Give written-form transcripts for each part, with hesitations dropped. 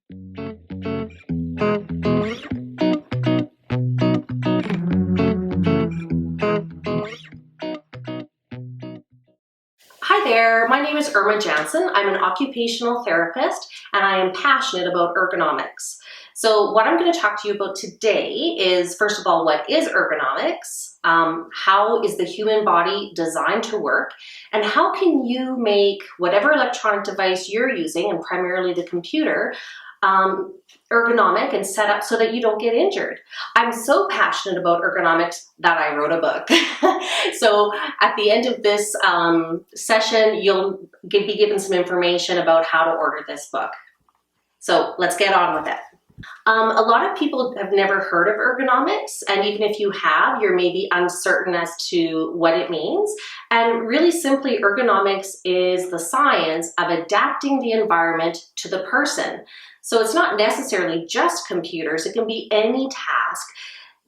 Hi there, my name is Irma Janzen. I'm an occupational therapist and I am passionate about ergonomics. So what I'm going to talk to you about today is, first of all, what is ergonomics? How is the human body designed to work? And how can you make whatever electronic device you're using, and primarily the computer, ergonomic and set up so that you don't get injured. I'm so passionate about ergonomics that I wrote a book. So at the end of this session, you'll be given some information about how to order this book. So let's get on with it. A lot of people have never heard of ergonomics, and even if you have, you're maybe uncertain as to what it means. And really simply, ergonomics is the science of adapting the environment to the person. So it's not necessarily just computers, it can be any task,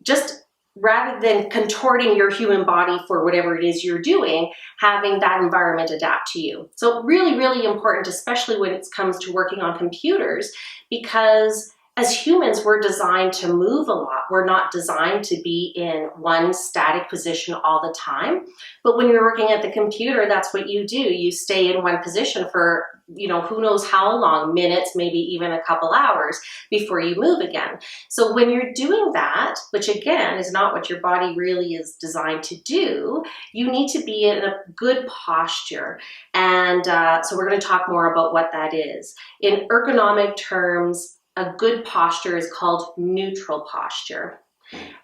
just rather than contorting your human body for whatever it is you're doing, having that environment adapt to you. So really, really important, especially when it comes to working on computers, because as humans, we're designed to move a lot. We're not designed to be in one static position all the time. But when you're working at the computer, that's what you do. You stay in one position for, who knows how long, minutes, maybe even a couple hours before you move again. So when you're doing that, which again is not what your body really is designed to do, you need to be in a good posture. And so we're going to talk more about what that is. In ergonomic terms, a good posture is called neutral posture.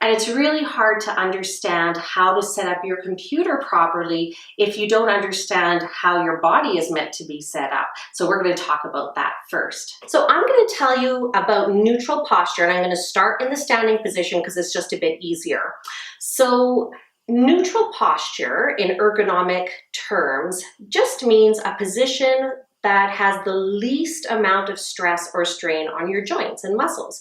And it's really hard to understand how to set up your computer properly if you don't understand how your body is meant to be set up. So we're going to talk about that first. So I'm going to tell you about neutral posture, and I'm going to start in the standing position because it's just a bit easier. So neutral posture in ergonomic terms just means a position that has the least amount of stress or strain on your joints and muscles,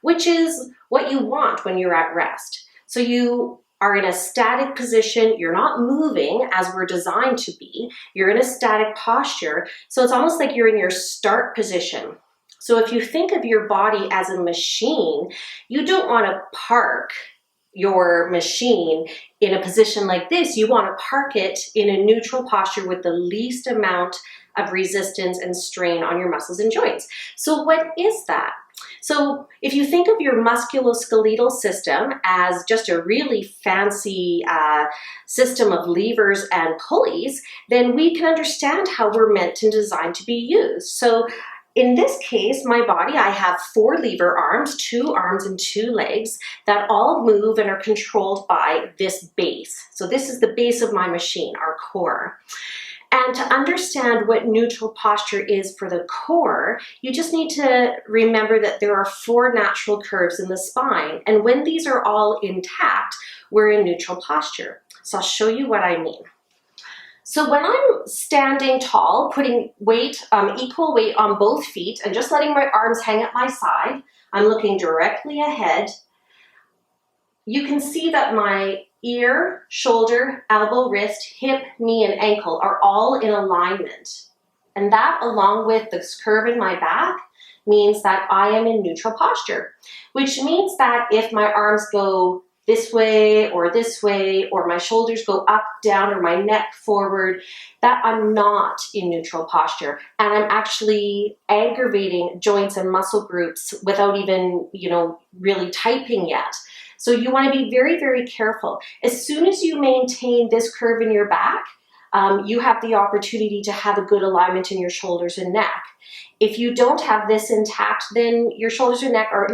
which is what you want when you're at rest. So you are in a static position, you're not moving as we're designed to be, you're in a static posture, so it's almost like you're in your start position. So if you think of your body as a machine, you don't want to park your machine in a position like this. You want to park it in a neutral posture with the least amount of resistance and strain on your muscles and joints. So what is that? So if you think of your musculoskeletal system as just a really fancy system of levers and pulleys, then we can understand how we're meant and designed to be used. So in this case, my body, I have 4 lever arms, 2 arms and 2 legs that all move and are controlled by this base. So this is the base of my machine, our core. And to understand what neutral posture is for the core, you just need to remember that there are 4 natural curves in the spine. And when these are all intact, we're in neutral posture. So I'll show you what I mean. So when I'm standing tall, putting weight, equal weight on both feet and just letting my arms hang at my side, I'm looking directly ahead. You can see that my ear, shoulder, elbow, wrist, hip, knee, and ankle are all in alignment. And that, along with this curve in my back, means that I am in neutral posture, which means that if my arms go this way, or my shoulders go up, down, or my neck forward, that I'm not in neutral posture. And I'm actually aggravating joints and muscle groups without even, really typing yet. So you want to be very, very careful. As soon as you maintain this curve in your back, you have the opportunity to have a good alignment in your shoulders and neck. If you don't have this intact, then your shoulders and neck are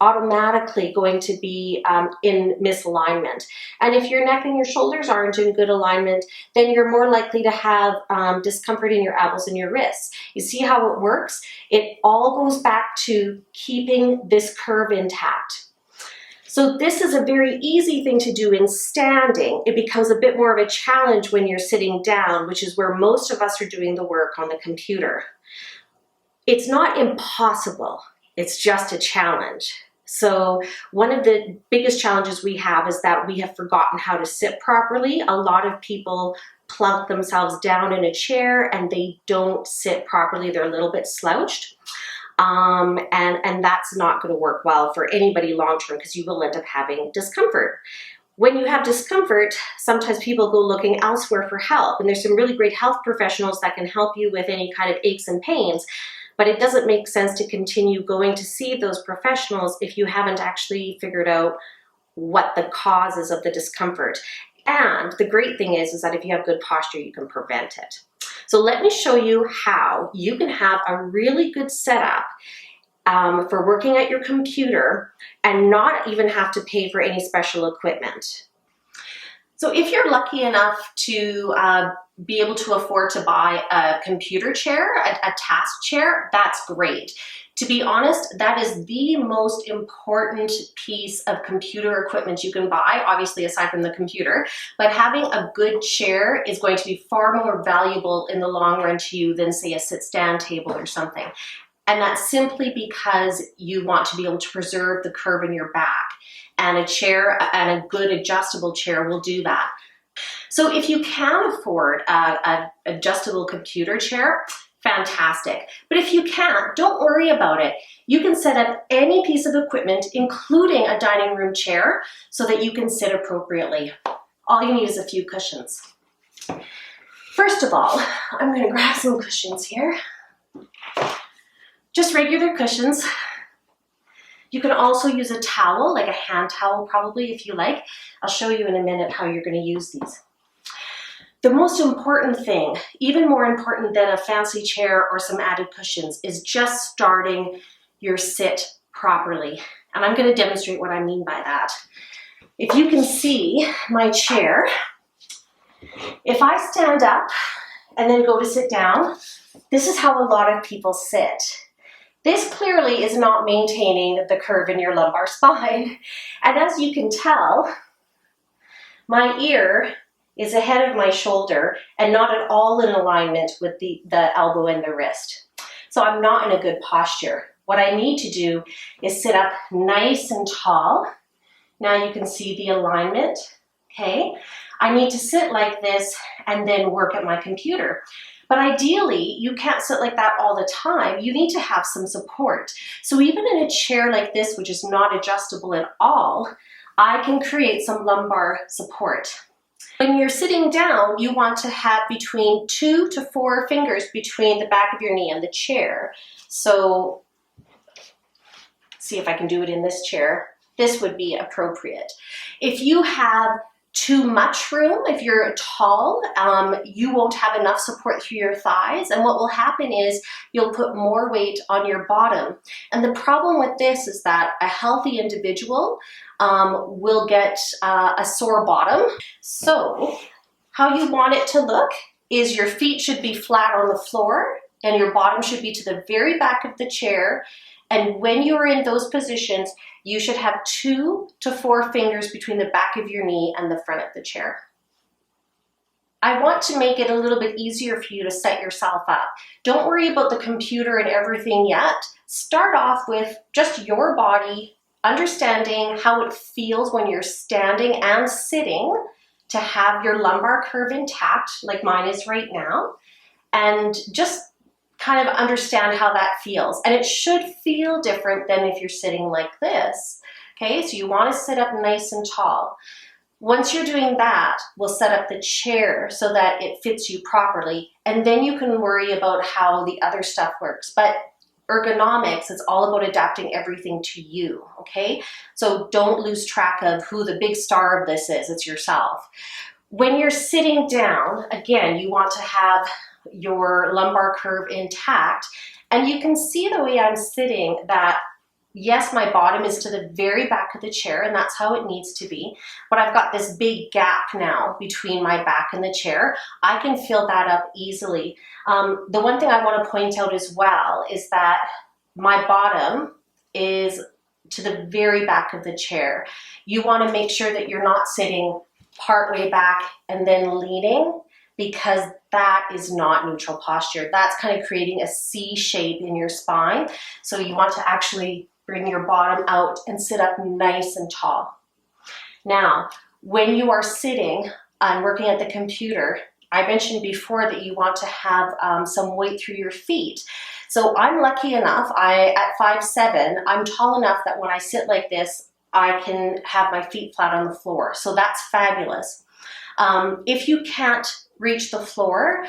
automatically going to be in misalignment. And if your neck and your shoulders aren't in good alignment, then you're more likely to have discomfort in your elbows and your wrists. You see how it works? It all goes back to keeping this curve intact. So this is a very easy thing to do in standing. It becomes a bit more of a challenge when you're sitting down, which is where most of us are doing the work on the computer. It's not impossible, it's just a challenge. So one of the biggest challenges we have is that we have forgotten how to sit properly. A lot of people plunk themselves down in a chair and they don't sit properly. They're a little bit slouched. and that's not going to work well for anybody long-term because you will end up having discomfort. When you have discomfort, sometimes people go looking elsewhere for help, and there's some really great health professionals that can help you with any kind of aches and pains, but it doesn't make sense to continue going to see those professionals if you haven't actually figured out what the cause is of the discomfort. And the great thing is that if you have good posture, you can prevent it. So let me show you how you can have a really good setup for working at your computer and not even have to pay for any special equipment. So if you're lucky enough to be able to afford to buy a computer chair, a task chair, that's great. To be honest, that is the most important piece of computer equipment you can buy, obviously aside from the computer, but having a good chair is going to be far more valuable in the long run to you than, say, a sit-stand table or something. And that's simply because you want to be able to preserve the curve in your back. And a chair, and a good adjustable chair, will do that. So if you can afford an adjustable computer chair, fantastic. But if you can't, don't worry about it. You can set up any piece of equipment, including a dining room chair, so that you can sit appropriately. All you need is a few cushions. First of all, I'm going to grab some cushions here. Just regular cushions. You can also use a towel, like a hand towel probably if you like. I'll show you in a minute how you're going to use these. The most important thing, even more important than a fancy chair or some added cushions, is just starting your sit properly. And I'm going to demonstrate what I mean by that. If you can see my chair, if I stand up and then go to sit down, this is how a lot of people sit. This clearly is not maintaining the curve in your lumbar spine. And as you can tell, my ear is ahead of my shoulder and not at all in alignment with the elbow and the wrist. So I'm not in a good posture. What I need to do is sit up nice and tall. Now you can see the alignment, okay? I need to sit like this and then work at my computer. But ideally, you can't sit like that all the time. You need to have some support. So even in a chair like this, which is not adjustable at all, I can create some lumbar support. When you're sitting down, you want to have between 2 to 4 fingers between the back of your knee and the chair. So, see if I can do it in this chair. This would be appropriate. If you have too much room, if you're tall, you won't have enough support through your thighs, and what will happen is you'll put more weight on your bottom. And the problem with this is that a healthy individual will get a sore bottom. So how you want it to look is your feet should be flat on the floor and your bottom should be to the very back of the chair. And when you're in those positions, you should have 2 to 4 fingers between the back of your knee and the front of the chair. I want to make it a little bit easier for you to set yourself up. Don't worry about the computer and everything yet. Start off with just your body, understanding how it feels when you're standing and sitting to have your lumbar curve intact, like mine is right now, and just kind of understand how that feels. And it should feel different than if you're sitting like this. Okay, so you want to sit up nice and tall. Once you're doing that, we'll set up the chair so that it fits you properly, and then you can worry about how the other stuff works. But ergonomics is all about adapting everything to you, okay? So don't lose track of who the big star of this is. It's yourself. When you're sitting down, again, you want to have your lumbar curve intact, and you can see the way I'm sitting that yes, my bottom is to the very back of the chair, and that's how it needs to be, but I've got this big gap now between my back and the chair. I can fill that up easily. The one thing I want to point out as well is that my bottom is to the very back of the chair. You want to make sure that you're not sitting part way back and then leaning, because that is not neutral posture. That's kind of creating a C shape in your spine. So you want to actually bring your bottom out and sit up nice and tall. Now, when you are sitting and working at the computer, I mentioned before that you want to have some weight through your feet. So I'm lucky enough, at 5'7", I'm tall enough that when I sit like this, I can have my feet flat on the floor. So that's fabulous. If you can't reach the floor,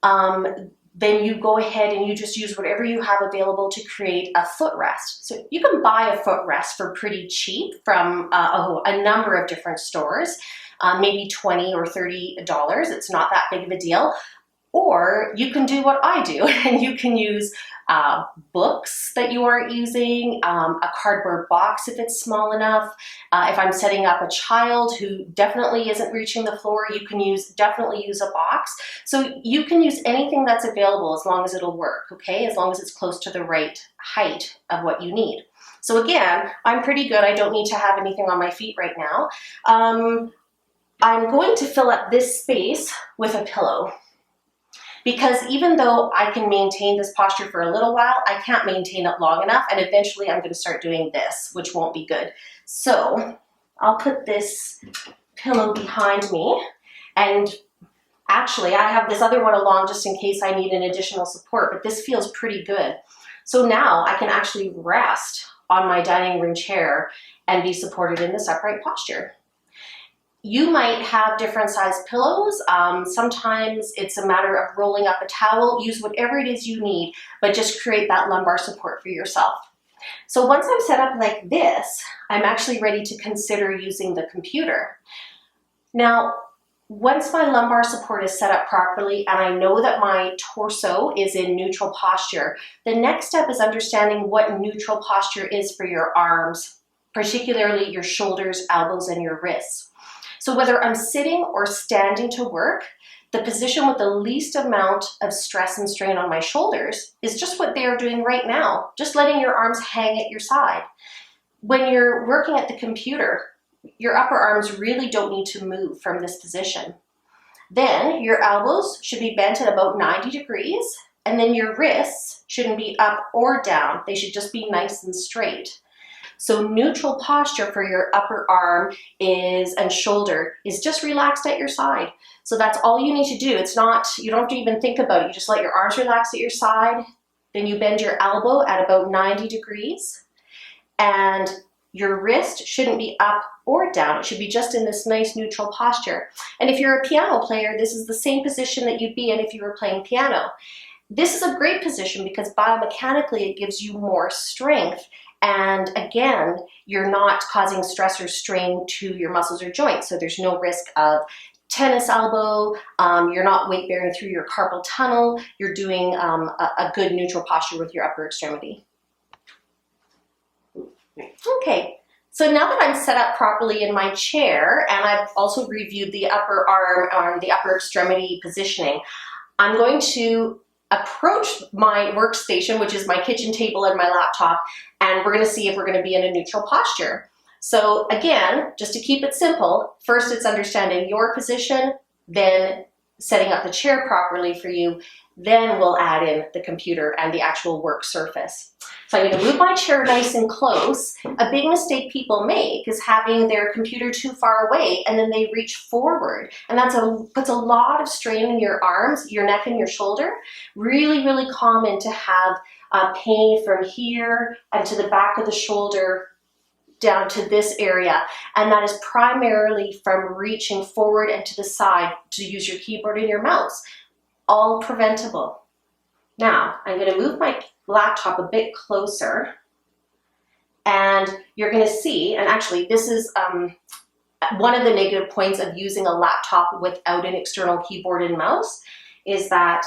then you go ahead and you just use whatever you have available to create a footrest. So you can buy a footrest for pretty cheap from a number of different stores, maybe $20 or $30. It's not that big of a deal. Or you can do what I do, and you can use books that you are using, a cardboard box if it's small enough. If I'm setting up a child who definitely isn't reaching the floor, you can definitely use a box. So you can use anything that's available as long as it'll work, okay? As long as it's close to the right height of what you need. So again, I'm pretty good. I don't need to have anything on my feet right now. I'm going to fill up this space with a pillow. Because even though I can maintain this posture for a little while, I can't maintain it long enough, and eventually I'm going to start doing this, which won't be good. So I'll put this pillow behind me, and actually I have this other one along just in case I need an additional support, but this feels pretty good. So now I can actually rest on my dining room chair and be supported in this upright posture. You might have different sized pillows. Sometimes it's a matter of rolling up a towel. Use whatever it is you need, but just create that lumbar support for yourself. So once I'm set up like this, I'm actually ready to consider using the computer. Now, once my lumbar support is set up properly and I know that my torso is in neutral posture, the next step is understanding what neutral posture is for your arms, particularly your shoulders, elbows, and your wrists. So whether I'm sitting or standing to work, the position with the least amount of stress and strain on my shoulders is just what they are doing right now, just letting your arms hang at your side. When you're working at the computer, your upper arms really don't need to move from this position. Then your elbows should be bent at about 90 degrees, and then your wrists shouldn't be up or down. They should just be nice and straight. So neutral posture for your upper arm and shoulder is just relaxed at your side. So that's all you need to do. It's not, you don't have to even think about it. You just let your arms relax at your side. Then you bend your elbow at about 90 degrees. And your wrist shouldn't be up or down. It should be just in this nice neutral posture. And if you're a piano player, this is the same position that you'd be in if you were playing piano. This is a great position because biomechanically it gives you more strength. And again, you're not causing stress or strain to your muscles or joints. So there's no risk of tennis elbow. You're not weight bearing through your carpal tunnel. You're doing a good neutral posture with your upper extremity. Okay, so now that I'm set up properly in my chair, and I've also reviewed the upper arm, the upper extremity positioning, I'm going to approach my workstation, which is my kitchen table and my laptop, and we're going to see if we're going to be in a neutral posture. So again, just to keep it simple, first it's understanding your position, then setting up the chair properly for you, then we'll add in the computer and the actual work surface. So I'm going to move my chair nice and close. A big mistake people make is having their computer too far away and then they reach forward. And that puts a lot of strain in your arms, your neck, and your shoulder. Really, really common to have pain from here and to the back of the shoulder down to this area. And that is primarily from reaching forward and to the side to use your keyboard and your mouse. All preventable. Now, I'm going to move my laptop a bit closer, and you're going to see, and actually this is one of the negative points of using a laptop without an external keyboard and mouse, is that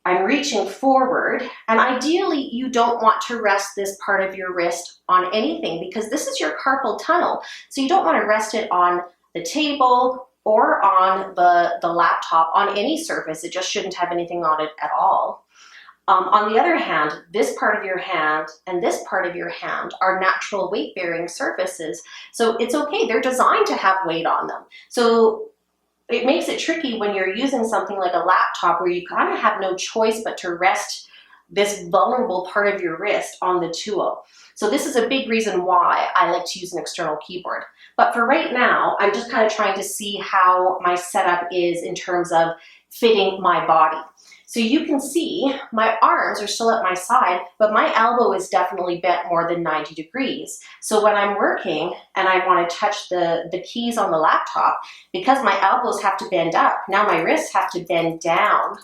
I'm reaching forward, and ideally you don't want to rest this part of your wrist on anything because this is your carpal tunnel. So you don't want to rest it on the table or on the laptop, on any surface. It just shouldn't have anything on it at all. On the other hand, this part of your hand and this part of your hand are natural weight-bearing surfaces. So it's okay, they're designed to have weight on them. So it makes it tricky when you're using something like a laptop where you kind of have no choice but to rest this vulnerable part of your wrist on the tool. So this is a big reason why I like to use an external keyboard. But for right now, I'm just kind of trying to see how my setup is in terms of fitting my body. So you can see my arms are still at my side, but my elbow is definitely bent more than 90 degrees. So when I'm working and I want to touch the keys on the laptop, because my elbows have to bend up, now my wrists have to bend down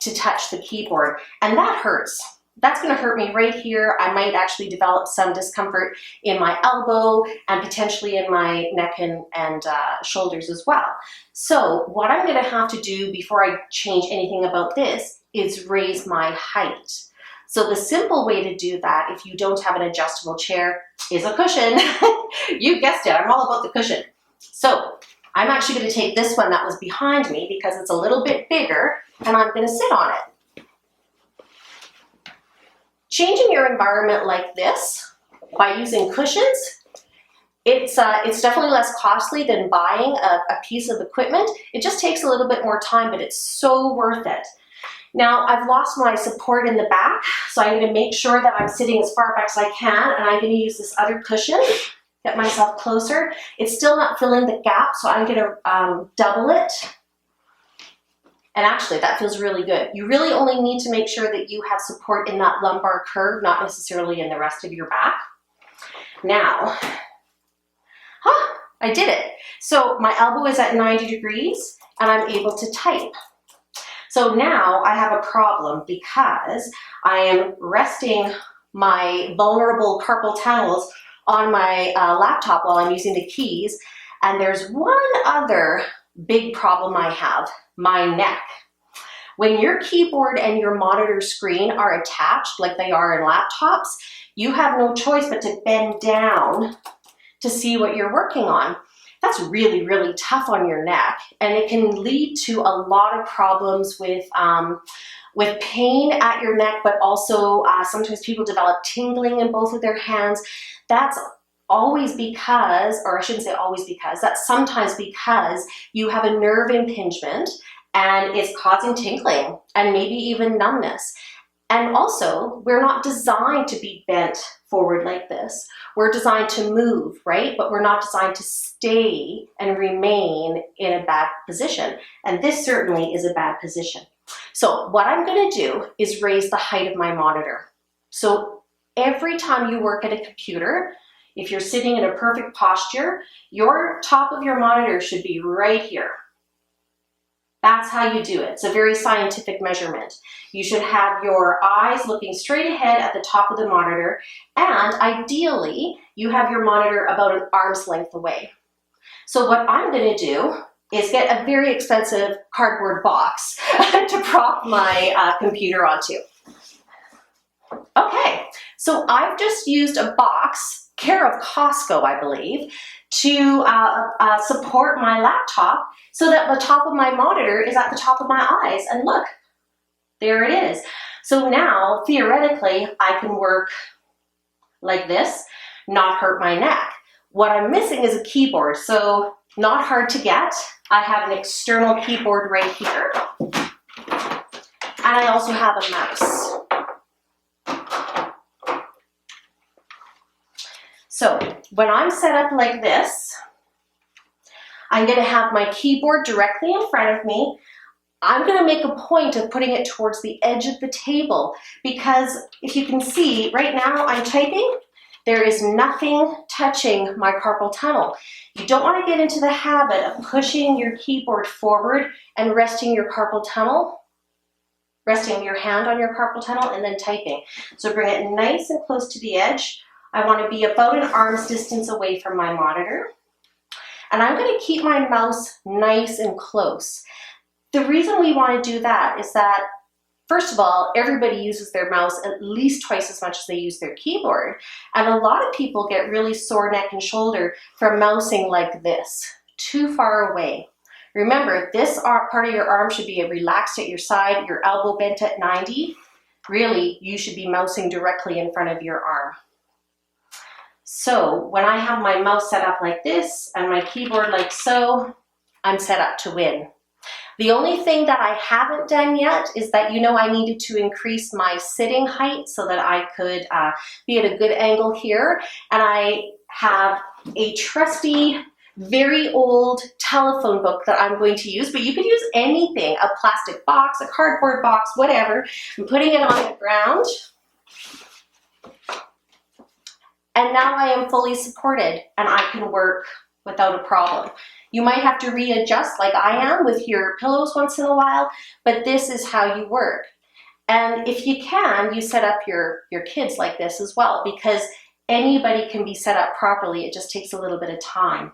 to touch the keyboard, and that hurts. That's going to hurt me right here. I might actually develop some discomfort in my elbow and potentially in my neck and shoulders as well. So what I'm going to have to do before I change anything about this is raise my height. So the simple way to do that, if you don't have an adjustable chair, is a cushion. You guessed it, I'm all about the cushion. So I'm actually going to take this one that was behind me because it's a little bit bigger, and I'm going to sit on it. Changing your environment like this by using cushions, it's definitely less costly than buying a piece of equipment. It just takes a little bit more time, but it's so worth it. Now, I've lost my support in the back, so I'm going to make sure that I'm sitting as far back as I can, and I'm going to use this other cushion, get myself closer. It's still not filling the gap, so I'm going to double it. And actually, that feels really good. You really only need to make sure that you have support in that lumbar curve, not necessarily in the rest of your back. Now, I did it. So my elbow is at 90 degrees, and I'm able to type. So now I have a problem because I am resting my vulnerable carpal tunnels on my laptop while I'm using the keys. And there's one other big problem I have, my neck. When your keyboard and your monitor screen are attached like they are in laptops, you have no choice but to bend down to see what you're working on. That's really, really tough on your neck, and it can lead to a lot of problems with pain at your neck, but also sometimes people develop tingling in both of their hands. That's always because, or I shouldn't say always because, that's sometimes because you have a nerve impingement and it's causing tingling and maybe even numbness. And also, we're not designed to be bent forward like this. We're designed to move, right? But we're not designed to stay and remain in a bad position. And this certainly is a bad position. So what I'm going to do is raise the height of my monitor. So every time you work at a computer, if you're sitting in a perfect posture, your top of your monitor should be right here. That's how you do it. It's a very scientific measurement. You should have your eyes looking straight ahead at the top of the monitor, and ideally, you have your monitor about an arm's length away. So what I'm going to do is get a very expensive cardboard box to prop my computer onto. Okay, so I've just used a box, care of Costco, I believe, to support my laptop so that the top of my monitor is at the top of my eyes. And look, there it is. So now, theoretically, I can work like this, not hurt my neck. What I'm missing is a keyboard, so not hard to get. I have an external keyboard right here, and I also have a mouse. So when I'm set up like this, I'm going to have my keyboard directly in front of me. I'm going to make a point of putting it towards the edge of the table because if you can see, right now I'm typing, there is nothing touching my carpal tunnel. You don't want to get into the habit of pushing your keyboard forward and resting your carpal tunnel, resting your hand on your carpal tunnel and then typing. So bring it nice and close to the edge. I want to be about an arm's distance away from my monitor. And I'm going to keep my mouse nice and close. The reason we want to do that is that, first of all, everybody uses their mouse at least twice as much as they use their keyboard. And a lot of people get really sore neck and shoulder from mousing like this, too far away. Remember, this part of your arm should be relaxed at your side, your elbow bent at 90. Really, you should be mousing directly in front of your arm. So when I have my mouse set up like this and my keyboard like so, I'm set up to win. The only thing that I haven't done yet is that, I needed to increase my sitting height so that I could be at a good angle here. And I have a trusty very old telephone book that I'm going to use, but you could use anything, a plastic box, a cardboard box, whatever. I'm putting it on the ground. And now I am fully supported and I can work without a problem. You might have to readjust like I am with your pillows once in a while, but this is how you work. And if you can, you set up your kids like this as well, because anybody can be set up properly. It just takes a little bit of time.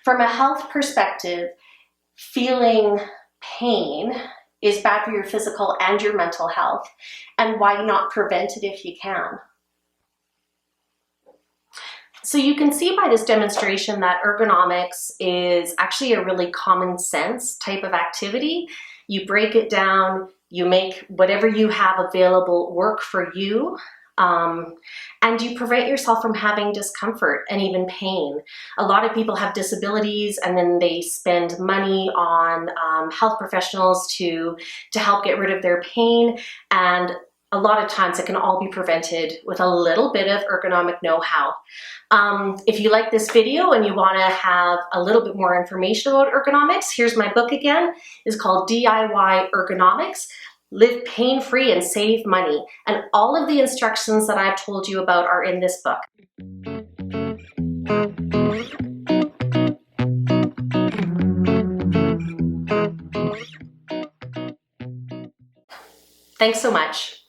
From a health perspective, feeling pain is bad for your physical and your mental health. And why not prevent it if you can? So you can see by this demonstration that ergonomics is actually a really common sense type of activity. You break it down, you make whatever you have available work for you, and you prevent yourself from having discomfort and even pain. A lot of people have disabilities and then they spend money on health professionals to help get rid of their pain, and a lot of times it can all be prevented with a little bit of ergonomic know-how. If you like this video and you want to have a little bit more information about ergonomics, here's my book again. It's called DIY Ergonomics. Live pain-free and save money. And all of the instructions that I've told you about are in this book. Thanks so much.